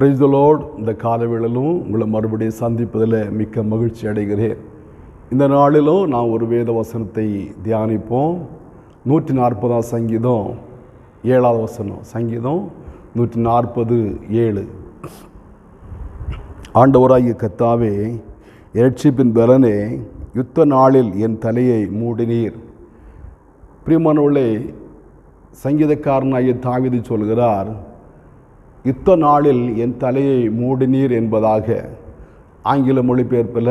Praise the Lord. இந்த காலவேளையிலும் உங்களை மறுபடியும் சந்திப்பதில் மிக்க மகிழ்ச்சி அடைகிறேன். இந்த நாளிலும் நான் ஒரு வேத வசனத்தை தியானிப்போம். 140 சங்கீதம் 7வது வசனம். சங்கீதம் 140:7. ஆண்டவராகிய கர்த்தாவே, இரட்சிப்பின் பலனே, யுத்த நாளில் என் தலையை மூடினீர். பிரியமானவர்களே, சங்கீதக்காரனாகிய தாவீது சொல்கிறார், யுத்த நாளில் என் தலையை மூடினீர் என்பதாக. ஆங்கில மொழிபெயர்ப்பில்,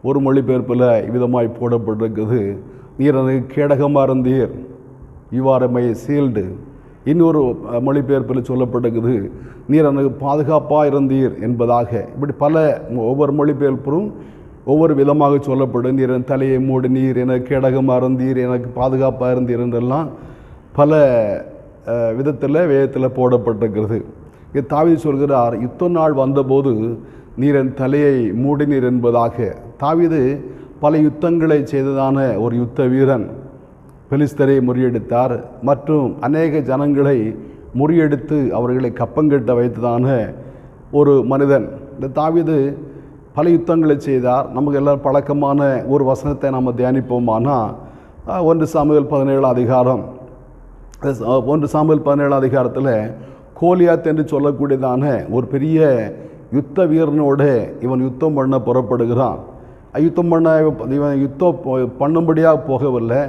ஒரு மொழிபெயர்ப்பில் விதமாய் போடப்பட்டிருக்குது, நீர் எனக்கு கேடகமாக இருந்தீர், யூ ஆர் மை சீல்டு. இன்னொரு மொழிபெயர்ப்பில் சொல்லப்பட்டிருக்குது, நீர் எனக்கு பாதுகாப்பாக இருந்தீர் என்பதாக. இப்படி பல ஒவ்வொரு மொழிபெயர்ப்பும் ஒவ்வொரு விதமாக சொல்லப்படும். நீர் என் தலையை மூடினீர், எனக்கு கேடகமாக இருந்தீர், எனக்கு பாதுகாப்பாக இருந்தீர் என்றெல்லாம் பல விதத்தில் வேதத்தில் போடப்பட்டிருக்கிறது. தாவீது சொல்கிறார், யுத்த நாள் வந்தபோது நீர் என் தலையை மூடினீர் என்பதாக. தாவீது பல யுத்தங்களை செய்ததான ஒரு யுத்த வீரன். பெலிஸ்தரை முறியடித்தார், மற்றும் அநேக ஜனங்களை முறியடித்து அவர்களை கப்பங்கட்ட வைத்ததான ஒரு மனிதன். இந்த தாவீது பல யுத்தங்களை செய்தார். நமக்கு எல்லாம் பழக்கமான ஒரு வசனத்தை நம்ம தியானிப்போமானா, 1 சாமுவேல் 17 அதிகாரம். 1 சாமுவேல் 17 அதிகாரத்தில் கோலியாத் என்று சொல்லக்கூடியதான ஒரு பெரிய யுத்த வீரனோடு இவன் யுத்தம் பண்ண புறப்படுகிறான். இவன் யுத்தம் பண்ணும்படியாக போகவில்லை,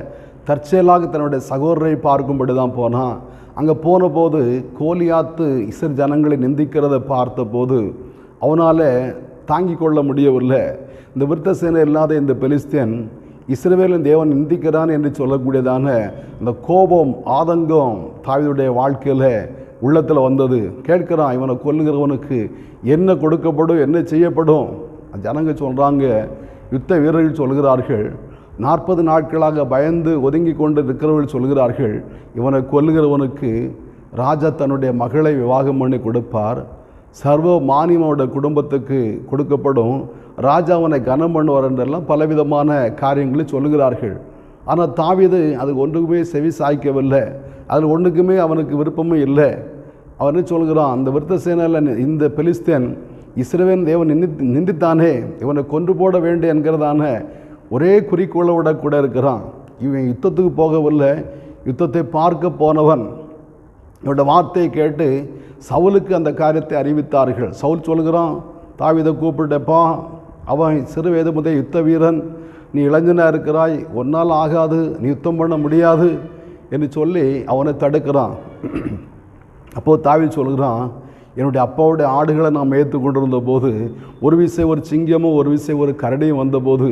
தற்செயலாக தன்னுடைய சகோதரரை பார்க்கும்படி தான் போனான். அங்கே போன போது கோலியாத்து இஸ்ரவேல் ஜனங்களை நிந்திக்கிறதை பார்த்தபோது அவனால் தாங்கி கொள்ள முடியவில்லை. இந்த விருத்த சேனை இல்லாத இந்த பெலிஸ்தியன் இஸ்ரவேலின் தேவன் நிந்திக்கிறான் என்று சொல்லக்கூடியதான அந்த கோபம், ஆதங்கம் தாவீதுடைய வாழ்க்கையில் உள்ளத்தில் வந்தது. கேட்கிறான், இவனை கொல்லுகிறவனுக்கு என்ன கொடுக்கப்படும், என்ன செய்யப்படும்? ஜனங்க சொல்கிறாங்க, யுத்த வீரர்கள் சொல்கிறார்கள், 40 நாட்களாக பயந்து ஒதுங்கி கொண்டு இருக்கிறவர்கள் சொல்கிறார்கள், இவனை கொல்லுகிறவனுக்கு ராஜா தன்னுடைய மகளை விவாகம் பண்ணி கொடுப்பார், சர்வ மானியமோட குடும்பத்துக்கு கொடுக்கப்படும், ராஜா அவனை கனம் பண்ணுவார் என்றெல்லாம் பலவிதமான காரியங்களை சொல்லுகிறார்கள். ஆனால் தாவீது அது ஒன்றுக்குமே செவி சாய்க்கவில்லை, அதில் ஒன்றுக்குமே அவனுக்கு விருப்பமும் இல்லை. அவன் சொல்கிறான், அந்த விருத்த சேனையில் இந்த பெலிஸ்தியன் இஸ்ரவேல் தேவன் நிந்தித்தானே, இவனை கொன்று போட வேண்டும் என்கிறதான ஒரே குறிக்கோளோட கூட இருக்கிறான். இவன் யுத்தத்துக்கு போகவில்லை, யுத்தத்தை பார்க்க போனவன். இவனோட வார்த்தையை கேட்டு சவுலுக்கு அந்த காரியத்தை அறிவித்தார்கள். சவுல் சொல்கிறான், தாவீதை கூப்பிட்டப்பா, அவன் சிறு வயது முதல் யுத்த வீரன், நீ இளைஞனாக இருக்கிறாய், ஒன்றால் ஆகாது, நீ யுத்தம் பண்ண முடியாது என்று சொல்லி அவனை தடுக்கிறான். அப்போது தாவீது சொல்கிறான், என்னுடைய அப்பாவுடைய ஆடுகளை நான் மேய்த்து கொண்டிருந்த போது ஒரு விசை ஒரு சிங்கமும் ஒரு விசை ஒரு கரடியும் வந்தபோது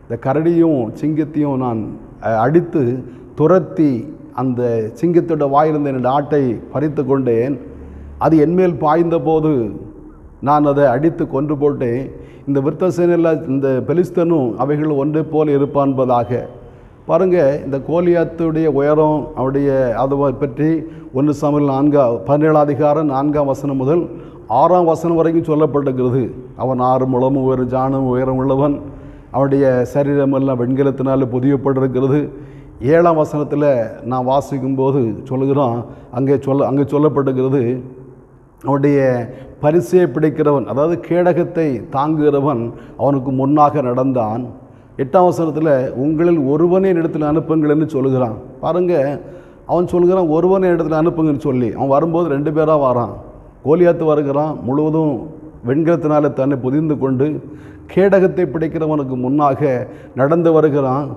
இந்த கரடியும் சிங்கத்தையும் நான் அடித்து துரத்தி அந்த சிங்கத்தோட வாயிலிருந்த என்னுடைய ஆட்டை பறித்து கொண்டேன். அது என்மேல் பாய்ந்த போது நான் அதை அடித்து கொன்று போட்டேன். இந்த விருத்த சேனையில் இந்த பெலிஸ்தனும் அவைகள் ஒன்றை போல் இருப்பான்பதாக. பாருங்கள், இந்த கோலியாத்துடைய உயரம், அவருடைய அதை பற்றி 1 சாமுவேல் 17 அதிகாரம் 4ஆம் வசனம் முதல் 6ஆம் வசனம் வரைக்கும் சொல்லப்பட்டிருக்கிறது. அவன் 6 முழமும் ஒரு ஜானும் உயரம் உள்ளவன், அவனுடைய சரீரமெல்லாம் வெண்கலத்தினால் பொதியப்பட்டிருக்கிறது. 7ஆம் வசனத்தில் நான் வாசிக்கும்போது சொல்லுகிறான், அங்கே சொல்லப்பட்டிருக்கிறது, அவனுடைய பரிசையை பிடிக்கிறவன், அதாவது கேடகத்தை தாங்குகிறவன் அவனுக்கு முன்னாக நடந்தான். 8ஆம் வசனத்தில் உங்களில் ஒருவனே இடத்துல அனுப்புங்கள் என்று சொல்லுகிறான். பாருங்கள், அவன் சொல்கிறான் ஒருவனே இடத்துல அனுப்புங்கன்னு சொல்லி. அவன் வரும்போது 2 பேராக வரான். கோலியாத்து வருகிறான், முழுவதும் வெண்கலத்தினால தன்னை புதிந்து கொண்டு கேடகத்தை பிடிக்கிறவனுக்கு முன்னாக நடந்து வருகிறான்.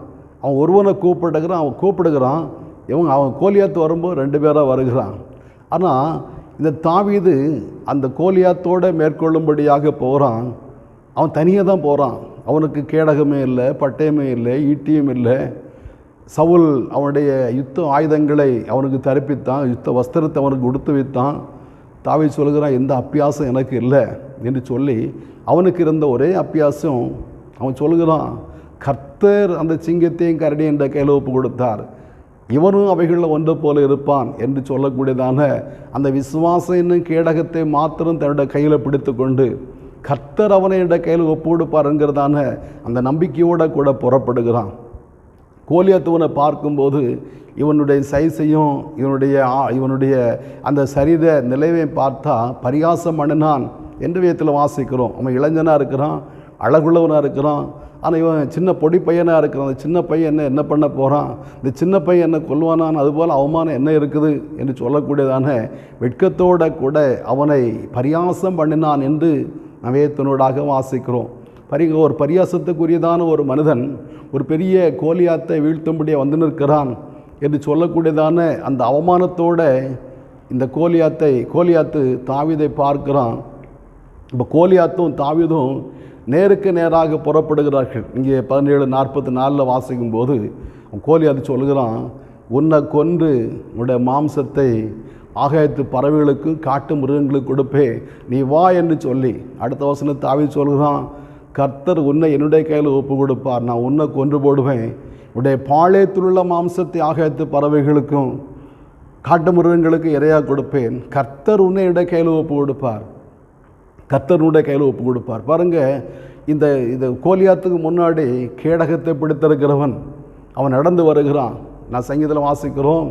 அவன் ஒருவனை கூப்பிடுகிறான். அவன் கோலியாத்து வரும்போது 2 பேராக வருகிறான். ஆனால் இந்த தாவீது அந்த கோலியாத்தோடு மேற்கொள்ளும்படியாக போகிறான். அவன் தனியாக தான் போகிறான். அவனுக்கு கேடகமே இல்லை, பட்டயமே இல்லை, ஈட்டியும் இல்லை. சவுல் அவனுடைய யுத்த ஆயுதங்களை அவனுக்கு தரிப்பித்தான், யுத்த வஸ்திரத்தை அவனுக்கு உடுத்து வைத்தான். தாவீது சொல்கிறான், எந்த அப்பியாசம் எனக்கு இல்லை என்று சொல்லி அவனுக்கு இருந்த ஒரே அப்பியாசம், அவன் சொல்கிறான், கர்த்தர் அந்த சிங்கத்தையும் கரடி என்ற கையில் ஒப்பு கொடுத்தார், இவனும் அவைகளில் ஒன்று போல இருப்பான் என்று சொல்லக்கூடியதான அந்த விசுவாசம் என்னும் கேடகத்தை மாத்திரம் தன்னுடைய கையில் பிடித்து கொண்டு கர்த்தர் அவனை என்ற கையில் ஒப்பு கொடுப்பார் என்கிறதான அந்த நம்பிக்கையோடு கூட புறப்படுகிறான். கோலியாத்துவனை பார்க்கும்போது இவனுடைய சைஸையும் இவனுடைய அந்த சரீர நிலைவையும் பார்த்தா பரிகாசம் பண்ணினான் என்ற விதத்தில் வாசிக்கிறோம். அவன் இளைஞனாக இருக்கிறான், அழகுள்ளவனாக இருக்கிறான். ஆனால் இவன் சின்ன பொடி பையனாக இருக்கிறான். அந்த சின்ன பையன் என்ன பண்ண போகிறான், இந்த சின்ன பையன் என்ன கொல்வானான், அதுபோல் அவமானம் என்ன இருக்குது என்று சொல்லக்கூடியதான வெட்கத்தோடு கூட அவனை பரியாசம் பண்ணினான் என்று வேதத்தினூடாக வாசிக்கிறோம். ஒரு பரியாசத்துக்குரியதான ஒரு மனிதன் ஒரு பெரிய கோலியாத்தை வீழ்த்தும்படியே வந்து நிற்கிறான் என்று சொல்லக்கூடியதான அந்த அவமானத்தோடு இந்த கோலியாத்து தாவீதை பார்க்கிறான். இப்போ கோலியாத்தும் தாவீதும் நேருக்கு நேராக புறப்படுகிறார்கள். இங்கே 17:44 வாசிக்கும்போது கோலியாத்து சொல்கிறான், உன்னை கொன்று உன்னுடைய மாம்சத்தை ஆகாயத்து பறவைகளுக்கும் காட்டு மிருகங்களுக்கு கொடுப்பே, நீ வா என்று சொல்லி அடுத்த வசனத்தை தாவீது சொல்கிறான், கர்த்தர் உன்னை என்னுடைய கையில் ஒப்பு கொடுப்பார், நான் உன்னை கொன்று போடுவேன், உடைய பாளையத்திலுள்ள மாம்சத்தை ஆகாயத்து பறவைகளுக்கும் காட்டு மிருகங்களுக்கு இரையாக கொடுப்பேன், கர்த்தர் உன்னை என்னுடைய கையில் ஒப்பு கொடுப்பார், கர்த்தருடைய கையில் ஒப்பு கொடுப்பார். பாருங்கள், இந்த கோலியாத்துக்கு முன்னாடி கேடகத்தை பிடித்திருக்கிறவன் அவன் நடந்து வருகிறான். நான் சங்கீதத்தில் வாசிக்கிறோம்,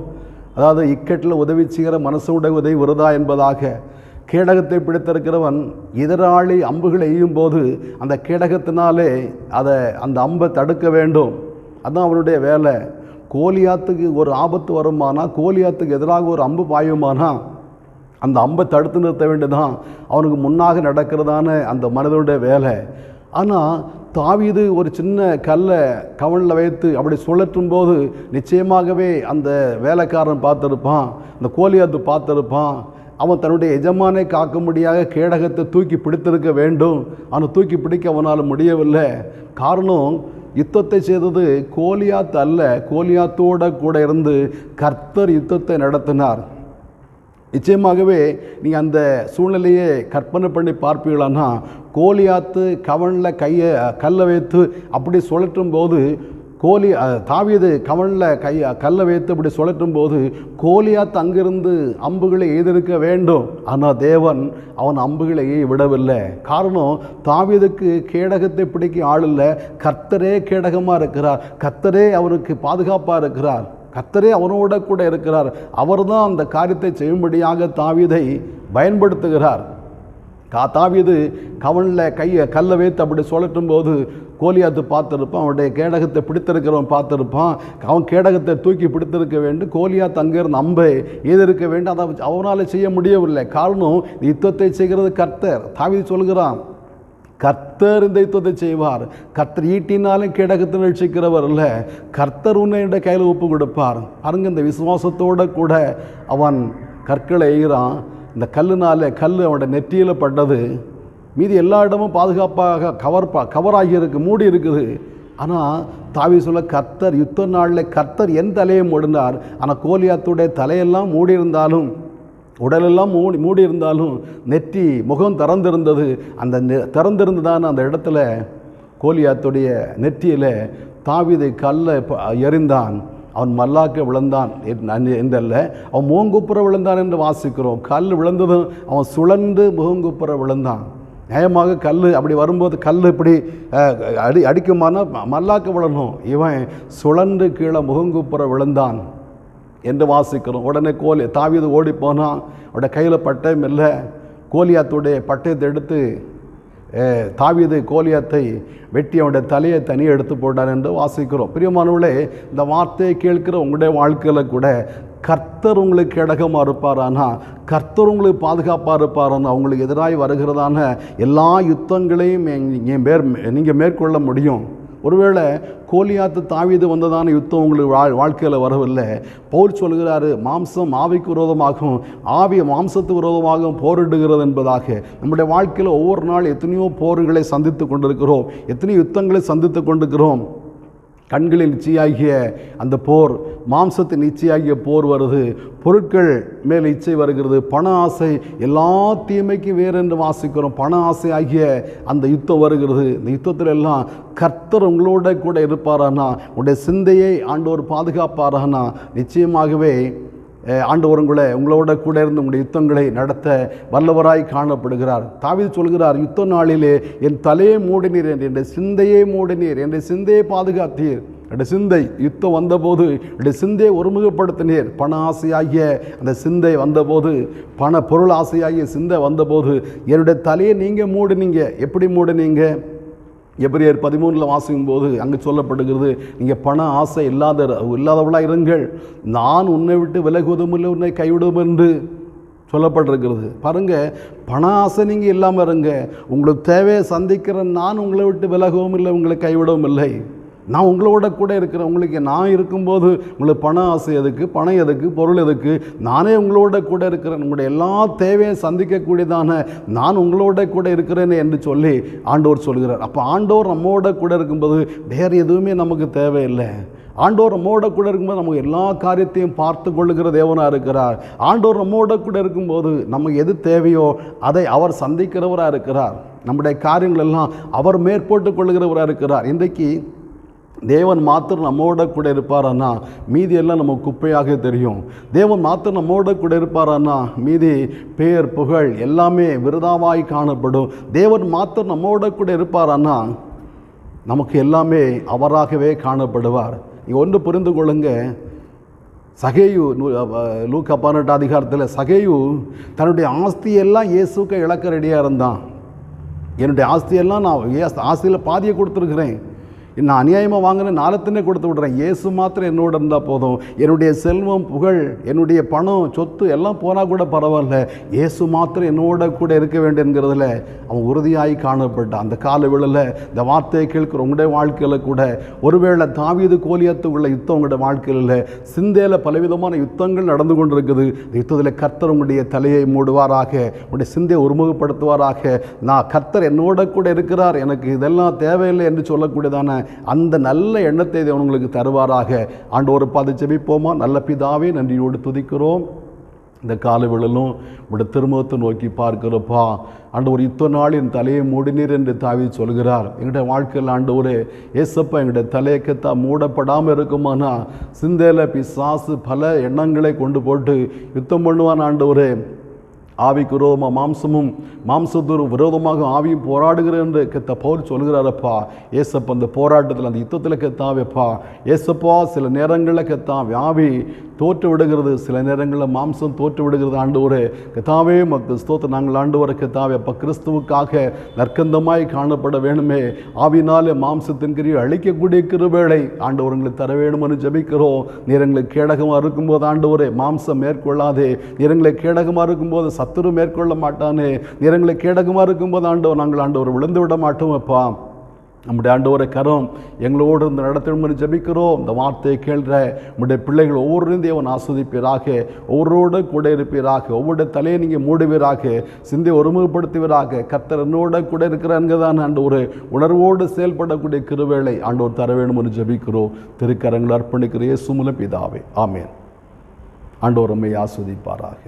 அதாவது இக்கட்டில் உதவி செய்கிற மனசுடைய உதவி விருதா என்பதாக. கேடகத்தை பிடித்திருக்கிறவன் எதிராளி அம்புகளை எய்யும் போது அந்த கேடகத்தினாலே அந்த அம்பை தடுக்க வேண்டும். அதுதான் அவனுடைய வேலை. கோலியாத்துக்கு ஒரு ஆபத்து வருமானா, கோலியாத்துக்கு எதிராக ஒரு அம்பு பாயுமானா அந்த அம்பை தடுத்து நிறுத்த வேண்டியதான் அவனுக்கு முன்னாக நடக்கிறதான அந்த மனிதனுடைய வேலை. ஆனால் தாவீது ஒரு சின்ன கல்லை கவனில் வைத்து அப்படி சுழற்றும் போது நிச்சயமாகவே அந்த வேலைக்காரன் பார்த்துருப்பான், அந்த கோலியாத்து பார்த்துருப்பான். அவன் தன்னுடைய எஜமானை காக்கும்படியாக கேடகத்தை தூக்கி பிடித்திருக்க வேண்டும். ஆனால் தூக்கி பிடிக்க அவனால் முடியவில்லை. காரணம், யுத்தத்தை செய்தது கோலியாத்து அல்ல, கோலியாத்தோடு கூட இருந்து கர்த்தர் யுத்தத்தை நடத்தினார். நிச்சயமாகவே நீங்கள் அந்த சூழ்நிலையை கற்பனை பண்ணி பார்ப்பீங்களான்னா, கோலியாத்து கவனில் கல்லை வைத்து அப்படி சுழற்றும் போது தாவீது கவனில் கல்லை வைத்து அப்படி சுழற்றும் போது கோலியாத்து அங்கிருந்து அம்புகளை எதிர்க்க வேண்டும். ஆனால் தேவன் அவன் அம்புகளை விடவில்லை. காரணம், தாவீதுக்கு கேடகத்தை பிடிக்க ஆள் இல்லை, கர்த்தரே கேடகமாக இருக்கிறார், கர்த்தரே அவனுக்கு பாதுகாப்பாக இருக்கிறார், கர்த்தரே அவனோட கூட இருக்கிறார். அவர்தான் அந்த காரியத்தை செய்யும்படியாக தாவீதை பயன்படுத்துகிறார். தாவீது கவனில் கல்லை வைத்து அப்படி சொல்லட்டும் போது கோலியாத்து பார்த்துருப்பான், அவனுடைய கேடகத்தை பிடித்திருக்கிறவன் பார்த்துருப்பான். அவன் கேடகத்தை தூக்கி பிடித்திருக்க வேண்டும், கோலியாத்து அங்கிருந்து அம்பை எதிர்க்க வேண்டும். அதை அவனால் செய்ய முடியவில்லை. காரணம், யுத்தத்தை செய்கிறது கர்த்தர். தாவீது சொல்கிறான், கர்த்தர் இந்த யுத்தத்தை செய்வார், கர்த்தர் ஈட்டினாலும் கேடகத்தை ரட்சிக்கிறவர் இல்லை, கர்த்தர் உன்னை என்ற கையில் ஒப்பு கொடுப்பார். பாருங்க, இந்த விசுவாசத்தோடு கூட அவன் கற்களை எய்கிறான். இந்த கல் அவனோட நெற்றியில் பட்டது. மீதி எல்லா இடமும் பாதுகாப்பாக கவராகி இருக்கு, மூடி இருக்குது. ஆனால் தாவீது சொல்ல, கர்த்தர் யுத்த நாளில் கர்த்தர் என் தலையை மூடினார். ஆனால் கோலியாத்துடைய தலையெல்லாம் மூடி இருந்தாலும், உடலெல்லாம் மூடி இருந்தாலும் நெற்றி முகம் திறந்திருந்தது. அந்த திறந்திருந்ததான அந்த இடத்துல கோலியாத்துடைய நெற்றியில் தாவீதை கல்லை எறிந்தான். அவன் மல்லாக்க விழுந்தான் என்றல்ல, அவன் முகங்குப்புற விழுந்தான் என்று வாசிக்கிறோம். கல் விழுந்ததும் அவன் சுழன்று முகங்குப்புற விழுந்தான். நியாயமாக கல் அப்படி வரும்போது கல் இப்படி அடிக்குமானா மல்லாக்க விழணும். இவன் சுழன்று கீழே முகங்குப்புற விழுந்தான் என்று வாசிக்கிறோம். உடனே தாவீது ஓடி போனான். அவனுடைய கையில் பட்டயம் இல்லை. கோலியாத்துடைய பட்டயத்தை எடுத்து தாவீது கோலியாத்தை வெட்டி அவனுடைய தலையை தனியே எடுத்து போட்டான் என்று வாசிக்கிறோம். பிரியமானவர்களே, இந்த வார்த்தையை கேட்கிற உங்களுடைய வாழ்க்கையில் கூட கர்த்தர் உங்களுக்கு இடகமாக இருப்பாரானா, கர்த்தர் உங்களுக்கு பாதுகாப்பாக இருப்பாரானா, உங்களுக்கு எதிராக வருகிறதான எல்லா யுத்தங்களையும் நீங்கள் மேற்கொள்ள முடியும். ஒருவேளை கோலியாத்து தாவீது வந்ததான யுத்தம் உங்களுக்கு வாழ்க்கையில் வரவில்லை. பவுல் சொல்கிறாரு, மாம்சம் ஆவிக்கு விரோதமாகவும் ஆவி மாம்சத்துக்கு விரோதமாகவும் போரிடுகிறது என்பதாக. நம்முடைய வாழ்க்கையில் ஒவ்வொரு நாள் எத்தனையோ போர்களை சந்தித்து கொண்டிருக்கிறோம், எத்தனையோ யுத்தங்களை சந்தித்து கொண்டிருக்கிறோம். கண்களில் இச்சையாகிய அந்த போர், மாம்சத்தின் இச்சையாகிய போர் வருது, பொருட்கள் மேல் இச்சை வருகிறது, பண ஆசை, எல்லா தீமைக்கும் வேறென்று வாசிக்கிறோம். பண ஆசை ஆகிய அந்த யுத்தம் வருகிறது. இந்த யுத்தத்தில் எல்லாம் கர்த்தர் உங்களோட கூட இருப்பாரானா, உங்களுடைய சிந்தையை ஆண்டவர் பாதுகாப்பாரானா, நிச்சயமாகவே ஆண்டவர் உங்களோட கூட இருந்து உங்களுடைய யுத்தங்களை நடத்த வல்லவராய் காணப்படுகிறார். தாவீது சொல்கிறார், யுத்த நாளிலே என் தலையை மூடினீர், என்னுடைய சிந்தையை மூடினீர், என்னுடைய சிந்தையை பாதுகாத்தீர். என்னுடைய சிந்தை யுத்தம் வந்தபோது என்னுடைய சிந்தையை ஒருமுகப்படுத்தினீர். பண ஆசையாகிய அந்த சிந்தை வந்தபோது, பண பொருள் ஆசையாகிய சிந்தை வந்தபோது என்னுடைய தலையை நீங்கள் மூடினீங்க. எப்படி மூடினீங்க? எபிரேயர் 13 வாசிக்கும் போது அங்கு சொல்லப்படுகிறது, நீங்கள் பண ஆசை இல்லாதவளாக இருங்கள், நான் உன்னை விட்டு விலகுவதும் இல்லை உன்னை கைவிடுவோம் என்று சொல்லப்பட்டிருக்கிறது. பாருங்கள், பண ஆசை நீங்கள் இல்லாமல் இருங்க. உங்களுக்கு தேவையை சந்திக்கிற நான் உங்களை விட்டு விலகவும் இல்லை உங்களை கைவிடவும் இல்லை. நான் உங்களோட கூட இருக்கிறேன். உங்களுக்கு நான் இருக்கும்போது உங்களுக்கு பண ஆசை எதுக்கு, பணம் எதுக்கு, பொருள் எதுக்கு? நானே உங்களோட கூட இருக்கிறேன். உங்களுடைய எல்லா தேவையை சந்திக்கக்கூடியதான நான் உங்களோட கூட இருக்கிறேன் என்று சொல்லி ஆண்டவர் சொல்கிறார். அப்போ ஆண்டவர் நம்மோட கூட இருக்கும்போது வேறு எதுவுமே நமக்கு தேவையில்லை. ஆண்டவர் நம்மோட கூட இருக்கும்போது நமக்கு எல்லா காரியத்தையும் பார்த்து கொள்ளுகிற தேவனாக இருக்கிறார். ஆண்டவர் நம்மோட கூட இருக்கும்போது நமக்கு எது தேவையோ அதை அவர் சந்திக்கிறவராக இருக்கிறார். நம்முடைய காரியங்கள் எல்லாம் அவர் மேற்போட்டு கொள்ளுகிறவராக இருக்கிறார். இன்றைக்கு தேவன் மாத்திரம் நம்மோட கூட இருப்பாரானா மீதி எல்லாம் நம்ம குப்பையாக தெரியும். தேவன் மாத்திரம் நம்மோட கூட இருப்பாரானா மீதி பேர் புகழ் எல்லாமே விருதாவாய் காணப்படும். தேவன் மாத்திரம் நம்மோட கூட இருப்பாரானா நமக்கு எல்லாமே அவராகவே காணப்படுவார். நீங்கள் ஒன்று புரிந்து கொள்ளுங்க, சகேயு லூக்கா 18 அதிகாரத்தில் சகேயு தன்னுடைய ஆஸ்தியெல்லாம் இயேசுக்கு இழக்க ரெடியாக இருந்தான். என்னுடைய ஆஸ்தியெல்லாம் நான் ஆஸ்தியில் பாதியை கொடுத்துருக்குறேன், நான் அநியாயமாக வாங்கினேன், நாளத்தினே கொடுத்து விட்றேன், இயேசு மாத்திரம் என்னோட இருந்தால் போதும், என்னுடைய செல்வம் புகழ் என்னுடைய பணம் சொத்து எல்லாம் போனால் கூட பரவாயில்ல, இயேசு மாத்திரம் என்னோட கூட இருக்க வேண்டுங்கிறதுல அவன் உறுதியாகி காணப்பட்டான். அந்த கால வேளையில் இந்த வார்த்தையை கேட்குற உங்களுடைய வாழ்க்கையில் கூட ஒருவேளை தாவீது கோலியாத்து உள்ள யுத்தம் உங்களுடைய வாழ்க்கையில் இல்லை, சிந்தையில் பலவிதமான யுத்தங்கள் நடந்து கொண்டு இருக்குது. இந்த யுத்தத்தில் கர்த்தர் உங்களுடைய தலையை மூடுவாராக, உங்களுடைய சிந்தையை ஒருமுகப்படுத்துவாராக. நான் கர்த்தர் என்னோட கூட இருக்கிறார், எனக்கு இதெல்லாம் தேவையில்லை என்று சொல்லக்கூடியதான அந்த நல்ல எண்ணத்தை உங்களுக்கு தருவாராக. ஆண்டவரை பார்த்து ஜெபிப்போமா? நல்ல பிதாவே, நன்றியோடு துதிக்கிறோம். இந்த காலவேளையிலும் உடைய திருமுகத்தை நோக்கி பார்க்கிறப்பா, ஆண்டவர் இத்தனை நாள் என் தலையை மூடினீர் என்று தாவீது சொல்கிறார். எங்களுடைய வாழ்க்கையில் ஆண்டவரே ஏசப்பா எங்களுடைய தலையக்கத்தா மூடப்படாமல் இருக்குமானா சிந்தையில் பிசாசு பல எண்ணங்களை கொண்டு போட்டு யுத்தம் பண்ணுவான். ஆண்டவரே ஆவிக்கு விரோதமாக மாம்சமும் மாம்சத்துக்கு விரோதமாக ஆவியும் போராடுகிறேன் என்று கெத்த பவுல் சொல்கிறாரப்பா. ஏசப்பா அந்த போராட்டத்தில் அந்த யுத்தத்தில் கெத்தாவேப்பா ஏசப்பா சில நேரங்களில் கெத்தாவே ஆவி தோற்று விடுகிறது, சில நேரங்களில் மாம்சம் தோற்று விடுகிறது. ஆண்டவரே கெத்தாவே மக்கள் ஸ்தோத்திரம். நாங்கள் ஆண்டவரை கெத்தாவே அப்போ கிறிஸ்துவுக்காக நற்கந்தமாய் காணப்பட வேணுமே, ஆவினாலே மாம்சத்தின் கிரியை அழிக்கக்கூடிய கிருபைகளை ஆண்டவர் எங்களுக்கு தர வேணும்னு ஜெபிக்கிறோம். நீரங்களுக்கு கேடகமாக இருக்கும்போது ஆண்டவரே மாம்சம் மேற்கொள்ளாதே, நீரங்களுக்கு கேடகமாக இருக்கும்போது சத்துரு மேற்கொள்ள மாட்டானே, நிறங்களை கேடகமாக இருக்கும்போது ஆண்டவர் நாங்கள் ஆண்டவர் விழுந்து விட மாட்டோம். அப்பா நம்முடைய ஆண்டவரை கரம் எங்களோடு இருந்து நடத்தணும்னு ஜெபிக்கிறோம். இந்த வார்த்தையை கேள்ற நம்முடைய பிள்ளைகள் ஒவ்வொருவரையும் தேவன் ஆஸ்வதிப்பீராக, ஒவ்வொருவோடு கூட இருப்பீராக, ஒவ்வொரு தலையை நீங்கள் மூடுவீராக, சிந்தை ஒருமுகப்படுத்துவீராக. கர்த்தர் என்னோட கூட இருக்கிறான்தான் ஆண்டவர் உணர்வோடு செயல்படக்கூடிய கிருபைகளை ஆண்டவர் தர வேணும்னு ஜெபிக்கிறோம். திருக்கரங்களை அர்ப்பணிக்கிற இயேசு மூலம் பிதாவே, ஆமென். ஆண்டவர் நம்மை ஆஸ்வதிப்பாராக.